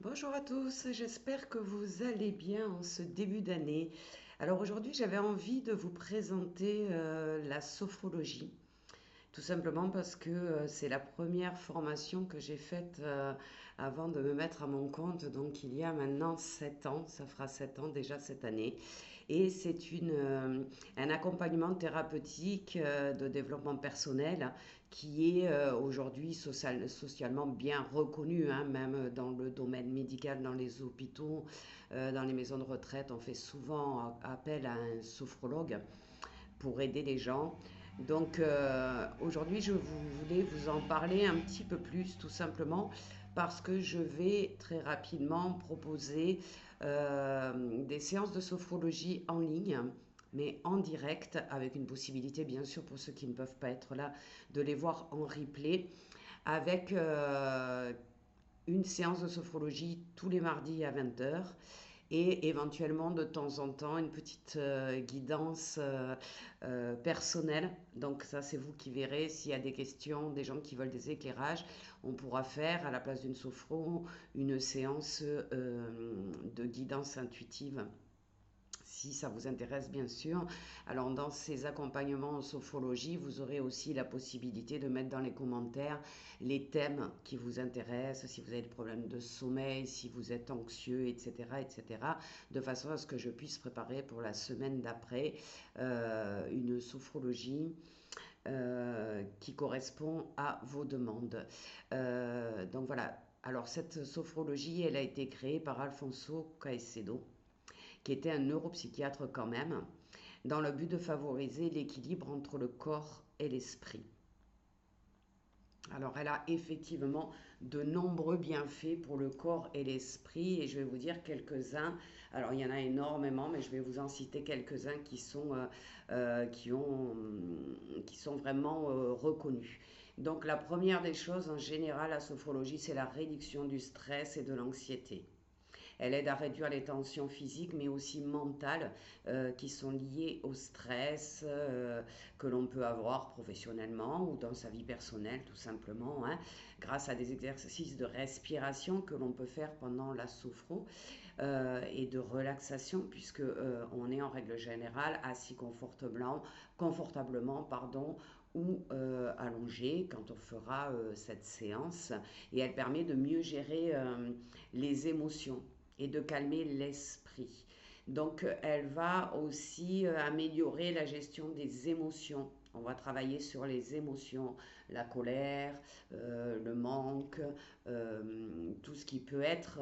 Bonjour à tous, j'espère que vous allez bien en ce début d'année. Alors aujourd'hui, j'avais envie de vous présenter la sophrologie, tout simplement parce que c'est la première formation que j'ai faite avant de me mettre à mon compte, donc il y a maintenant 7 ans, ça fera 7 ans déjà cette année. Et c'est un accompagnement thérapeutique de développement personnel qui est aujourd'hui socialement bien reconnu, hein, même dans le domaine médical, dans les hôpitaux, dans les maisons de retraite. On fait souvent appel à un sophrologue pour aider les gens. Donc aujourd'hui, voulais vous en parler un petit peu plus, tout simplement parce que je vais très rapidement proposer des séances de sophrologie en ligne, mais en direct, avec une possibilité, bien sûr, pour ceux qui ne peuvent pas être là, de les voir en replay, avec une séance de sophrologie tous les mardis à 20 h et éventuellement de temps en temps une petite guidance personnelle. Donc ça, c'est vous qui verrez s'il y a des questions, des gens qui veulent des éclairages. On pourra faire à la place d'une sophro une séance de guidance intuitive si ça vous intéresse bien sûr. Alors dans ces accompagnements en sophrologie, vous aurez aussi la possibilité de mettre dans les commentaires les thèmes qui vous intéressent, si vous avez des problèmes de sommeil, si vous êtes anxieux, etc., etc., de façon à ce que je puisse préparer pour la semaine d'après une sophrologie qui correspond à vos demandes. Donc voilà. Alors cette sophrologie, elle a été créée par Alfonso Caicedo, qui était un neuropsychiatre quand même, dans le but de favoriser l'équilibre entre le corps et l'esprit. Alors, elle a effectivement de nombreux bienfaits pour le corps et l'esprit, et je vais vous dire quelques-uns. Alors, il y en a énormément, mais je vais vous en citer quelques-uns qui sont vraiment reconnus. Donc, la première des choses, en général, la sophrologie, c'est la réduction du stress et de l'anxiété. Elle aide à réduire les tensions physiques mais aussi mentales qui sont liées au stress que l'on peut avoir professionnellement ou dans sa vie personnelle tout simplement, hein, grâce à des exercices de respiration que l'on peut faire pendant la sophro et de relaxation puisque on est en règle générale assis confortablement pardon, ou allongé quand on fera cette séance, et elle permet de mieux gérer les émotions et de calmer l'esprit. Donc elle va aussi améliorer la gestion des émotions. On va travailler sur les émotions, la colère, le manque, tout ce qui peut être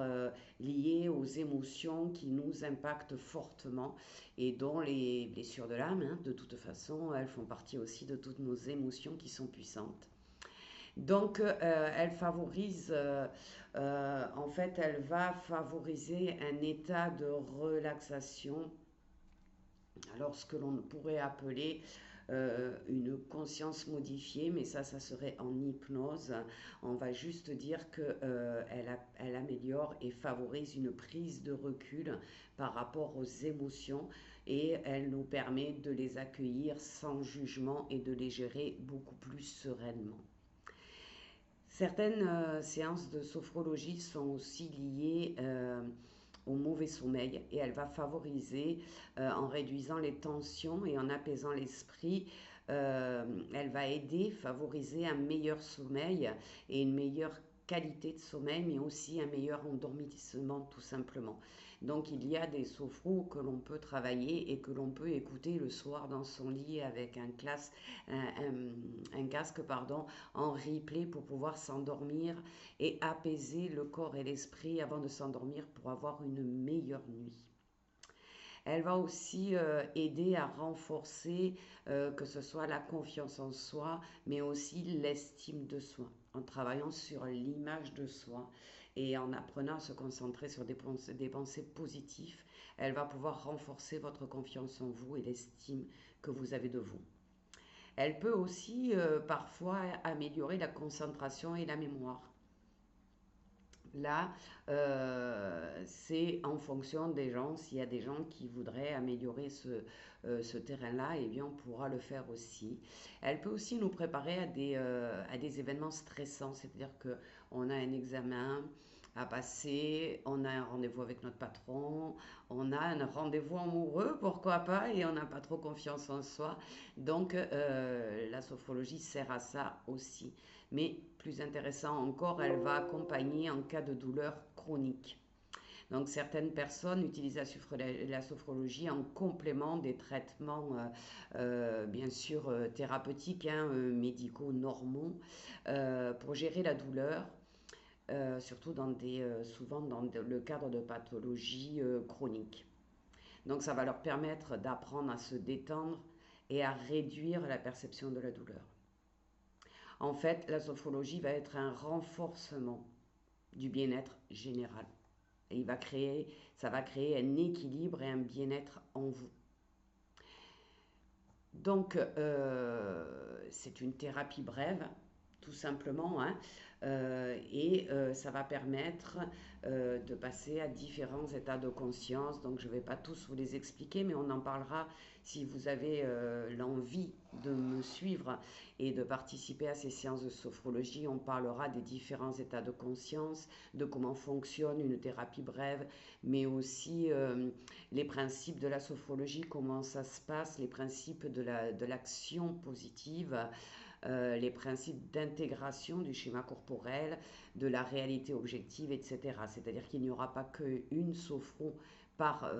lié aux émotions qui nous impactent fortement et dont les blessures de l'âme, hein, de toute façon, elles font partie aussi de toutes nos émotions qui sont puissantes. Donc, elle favorise, en fait, elle va favoriser un état de relaxation, alors ce que l'on pourrait appeler une conscience modifiée, mais ça serait en hypnose. On va juste dire qu'elle elle améliore et favorise une prise de recul par rapport aux émotions, et elle nous permet de les accueillir sans jugement et de les gérer beaucoup plus sereinement. Certaines séances de sophrologie sont aussi liées au mauvais sommeil, et elle va favoriser, en réduisant les tensions et en apaisant l'esprit, elle va aider, favoriser un meilleur sommeil et une meilleure qualité de sommeil, mais aussi un meilleur endormissement tout simplement. Donc il y a des sophros que l'on peut travailler et que l'on peut écouter le soir dans son lit avec un casque pardon, en replay pour pouvoir s'endormir et apaiser le corps et l'esprit avant de s'endormir pour avoir une meilleure nuit. Elle va aussi aider à renforcer que ce soit la confiance en soi, mais aussi l'estime de soi, en travaillant sur l'image de soi et en apprenant à se concentrer sur des pensées positives. Elle va pouvoir renforcer votre confiance en vous et l'estime que vous avez de vous. Elle peut aussi parfois améliorer la concentration et la mémoire. Là, c'est en fonction des gens. S'il y a des gens qui voudraient améliorer ce terrain-là, eh bien, on pourra le faire aussi. Elle peut aussi nous préparer à des événements stressants, c'est-à-dire qu'on a un examen, à passer, on a un rendez-vous avec notre patron, on a un rendez-vous amoureux, pourquoi pas, et on n'a pas trop confiance en soi. Donc la sophrologie sert à ça aussi. Mais plus intéressant encore, elle va accompagner en cas de douleur chronique. Donc certaines personnes utilisent la sophrologie en complément des traitements, bien sûr, thérapeutiques, hein, médicaux normaux, pour gérer la douleur, surtout souvent dans le cadre de pathologies chroniques. Donc ça va leur permettre d'apprendre à se détendre et à réduire la perception de la douleur. En fait, la sophrologie va être un renforcement du bien-être général. Et ça va créer un équilibre et un bien-être en vous. Donc, c'est une thérapie brève, tout simplement, hein, ça va permettre de passer à différents états de conscience. Donc, je ne vais pas tous vous les expliquer, mais on en parlera si vous avez l'envie de me suivre et de participer à ces séances de sophrologie. On parlera des différents états de conscience, de comment fonctionne une thérapie brève, mais aussi les principes de la sophrologie, comment ça se passe, les principes de l'action positive, les principes d'intégration du schéma corporel, de la réalité objective, etc. C'est-à-dire qu'il n'y aura pas qu'une sophro par,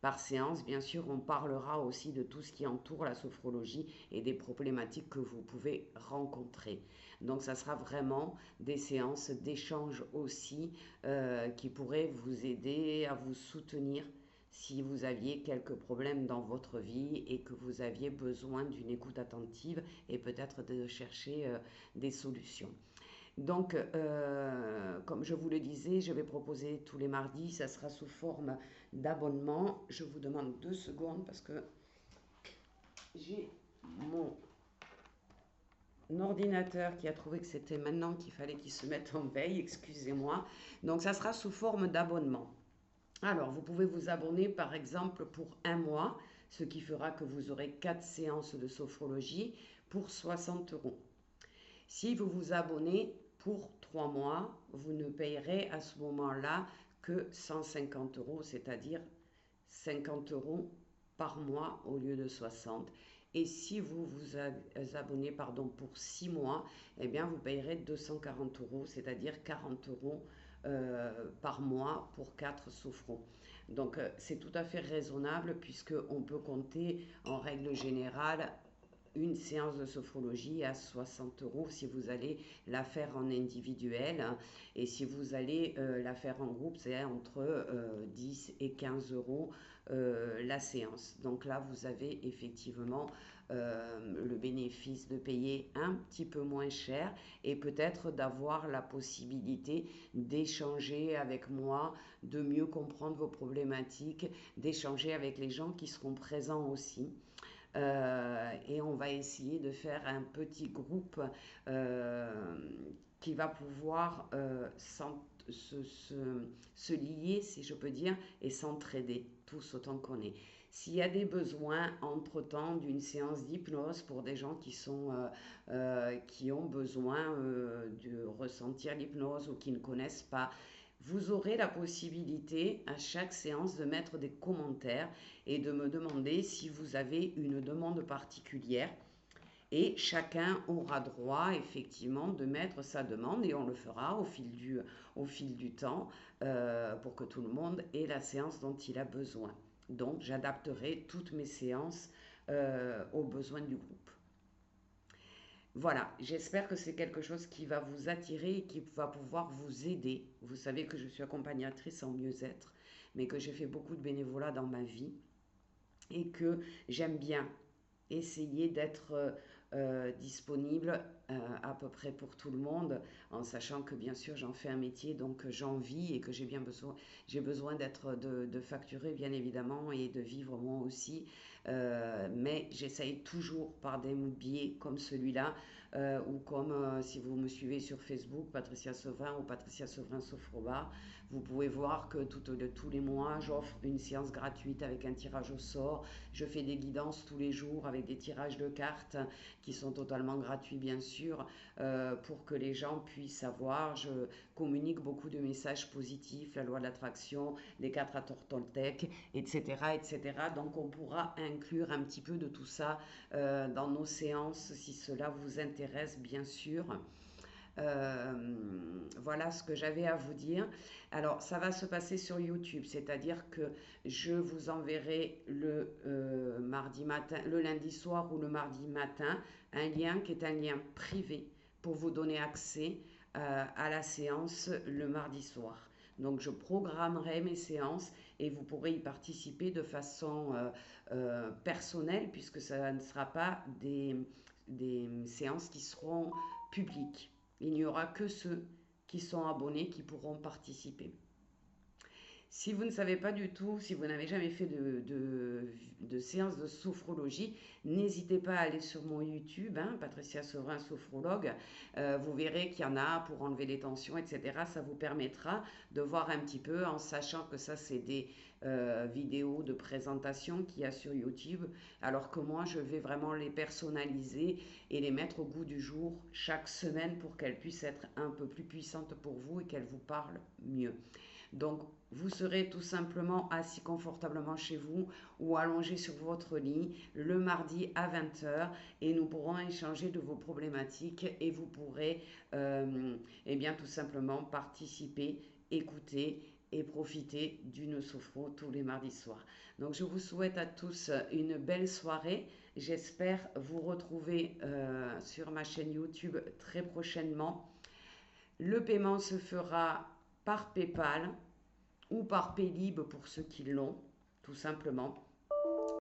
par séance. Bien sûr, on parlera aussi de tout ce qui entoure la sophrologie et des problématiques que vous pouvez rencontrer. Donc, ça sera vraiment des séances d'échange aussi qui pourraient vous aider à vous soutenir si vous aviez quelques problèmes dans votre vie et que vous aviez besoin d'une écoute attentive et peut-être de chercher des solutions. Donc, comme je vous le disais, je vais proposer tous les mardis, ça sera sous forme d'abonnement. Je vous demande 2 secondes parce que j'ai mon ordinateur qui a trouvé que c'était maintenant qu'il fallait qu'il se mette en veille, excusez-moi. Donc, ça sera sous forme d'abonnement. Alors, vous pouvez vous abonner par exemple pour un mois, ce qui fera que vous aurez 4 séances de sophrologie pour 60 euros. Si vous vous abonnez pour 3 mois, vous ne payerez à ce moment-là que 150 euros, c'est-à-dire 50 euros par mois au lieu de 60. Et si vous vous abonnez pour 6 mois, eh bien vous payerez 240 euros, c'est-à-dire 40 euros par mois pour 4 sophrons. Donc c'est tout à fait raisonnable puisqu'on peut compter en règle générale une séance de sophrologie à 60 euros si vous allez la faire en individuel, hein, et si vous allez la faire en groupe, c'est entre 10 et 15 euros la séance. Donc là, vous avez effectivement le bénéfice de payer un petit peu moins cher et peut-être d'avoir la possibilité d'échanger avec moi, de mieux comprendre vos problématiques, d'échanger avec les gens qui seront présents aussi. Et on va essayer de faire un petit groupe euh, qui va pouvoir se lier, si je peux dire, et s'entraider tous autant qu'on est. S'il y a des besoins entre-temps d'une séance d'hypnose pour des gens qui ont besoin de ressentir l'hypnose ou qui ne connaissent pas, vous aurez la possibilité à chaque séance de mettre des commentaires et de me demander si vous avez une demande particulière. Et chacun aura droit effectivement de mettre sa demande et on le fera au fil du temps pour que tout le monde ait la séance dont il a besoin. Donc j'adapterai toutes mes séances aux besoins du groupe. Voilà, j'espère que c'est quelque chose qui va vous attirer et qui va pouvoir vous aider. Vous savez que je suis accompagnatrice en mieux-être, mais que j'ai fait beaucoup de bénévolat dans ma vie et que j'aime bien essayer d'être disponible à peu près pour tout le monde, en sachant que bien sûr j'en fais un métier, donc j'en vis et que j'ai besoin de facturer bien évidemment et de vivre moi aussi Mais j'essaye toujours par des biais comme celui-là, ou comme si vous me suivez sur Facebook, Patricia Sevrin ou Patricia Sevrin Sophrologue, vous pouvez voir que tous les mois, j'offre une séance gratuite avec un tirage au sort. Je fais des guidances tous les jours avec des tirages de cartes qui sont totalement gratuits, bien sûr, pour que les gens puissent savoir. Je communique beaucoup de messages positifs, la loi de l'attraction, les quatre accords Toltec, etc., etc. Donc, on pourra inclure un petit peu de tout ça dans nos séances si cela vous intéresse, bien sûr. Euh, voilà ce que j'avais à vous dire. Alors, ça va se passer sur YouTube, c'est-à-dire que je vous enverrai le mardi matin, le lundi soir ou le mardi matin, un lien qui est un lien privé pour vous donner accès à la séance le mardi soir. Donc, je programmerai mes séances et vous pourrez y participer de façon personnelle puisque ça ne sera pas des séances qui seront publiques. Il n'y aura que ceux qui sont abonnés qui pourront participer. Si vous ne savez pas du tout, si vous n'avez jamais fait de séance de sophrologie, n'hésitez pas à aller sur mon YouTube, hein, Patricia Sevrin Sophrologue. Vous verrez qu'il y en a pour enlever les tensions, etc. Ça vous permettra de voir un petit peu en sachant que ça, c'est des vidéos de présentation qu'il y a sur YouTube, alors que moi, je vais vraiment les personnaliser et les mettre au goût du jour chaque semaine pour qu'elles puissent être un peu plus puissantes pour vous et qu'elles vous parlent mieux. Donc, vous serez tout simplement assis confortablement chez vous ou allongé sur votre lit le mardi à 20 h et nous pourrons échanger de vos problématiques et vous pourrez eh bien, tout simplement participer, écouter et profiter d'une sophro tous les mardis soirs. Donc, je vous souhaite à tous une belle soirée. J'espère vous retrouver sur ma chaîne YouTube très prochainement. Le paiement se fera par PayPal ou par Paylib pour ceux qui l'ont, tout simplement.